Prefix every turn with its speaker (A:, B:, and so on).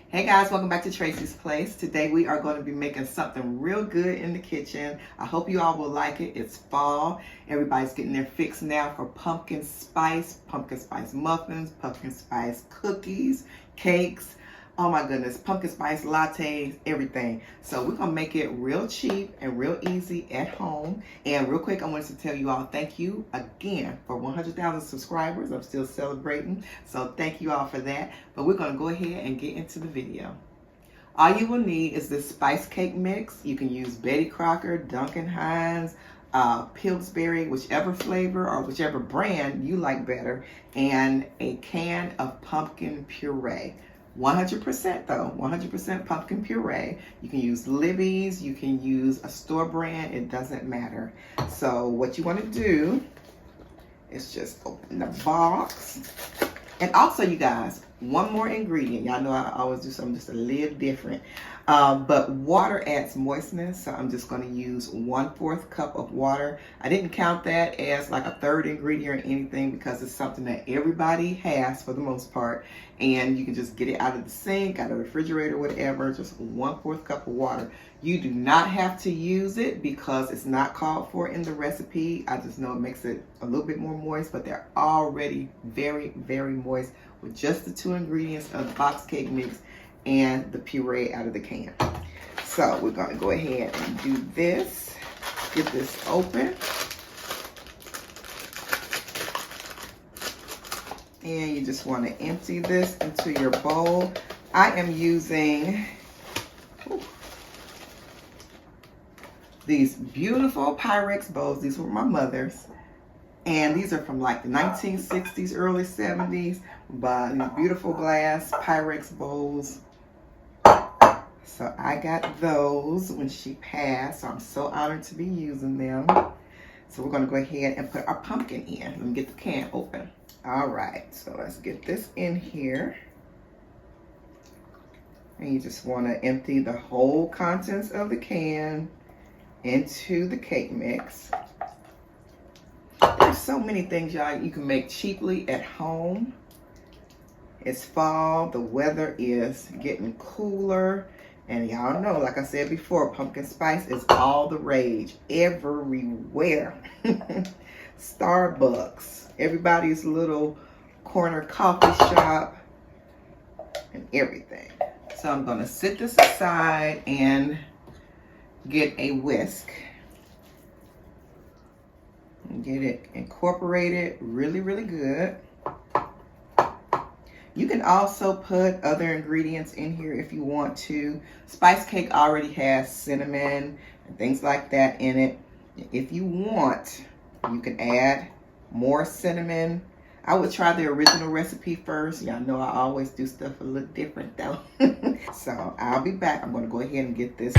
A: Hey guys, welcome back to Tracie's Place. Today we are going to be making something real good in the kitchen. I hope you all will like it. It's fall. Everybody's getting their fix now for pumpkin spice muffins, pumpkin spice cookies, cakes. Oh my goodness, pumpkin spice lattes, everything. So we're going to make it real cheap and real easy at home. And real quick, I wanted to tell you all thank you again for 100,000 subscribers. I'm still celebrating. So thank you all for that. But we're going to go ahead and get into the video. All you will need is this spice cake mix. You can use Betty Crocker, Duncan Hines, Pillsbury, whichever flavor or whichever brand you like better, and a can of pumpkin puree. 100% though, 100% pumpkin puree. You can use Libby's, you can use a store brand, it doesn't matter. So what you want to do is just open the box. And also you guys, one more ingredient. Y'all know I always do something just a little different. But water adds moistness, so I'm just going to use 1/4 cup of water. I didn't count that as like a third ingredient or anything because it's something that everybody has for the most part. And you can just get it out of the sink, out of the refrigerator, whatever. Just 1/4 cup of water. You do not have to use it because it's not called for in the recipe. I just know it makes it a little bit more moist, but they're already very, very moist with just the two ingredients of the box cake mix and the puree out of the can. So we're going to go ahead and do this. Get this open. And you just want to empty this into your bowl. I am using these beautiful Pyrex bowls. These were my mother's. And these are from like the 1960s, early 70s. But these beautiful glass Pyrex bowls. So I got those when she passed. So I'm so honored to be using them. So we're going to go ahead and put our pumpkin in. Let me get the can open. All right, so let's get this in here. And you just want to empty the whole contents of the can into the cake mix. There's so many things, y'all, you can make cheaply at home. It's fall, the weather is getting cooler. And y'all know, like I said before, pumpkin spice is all the rage everywhere. Starbucks, everybody's little corner coffee shop, and everything. So I'm going to sit this aside and get a whisk. And get it incorporated really, really good. You can also put other ingredients in here if you want to. Spice cake already has cinnamon and things like that in it. If you want, you can add more cinnamon. I would try the original recipe first. Y'all know I always do stuff a little different though. So I'll be back. I'm going to go ahead and get this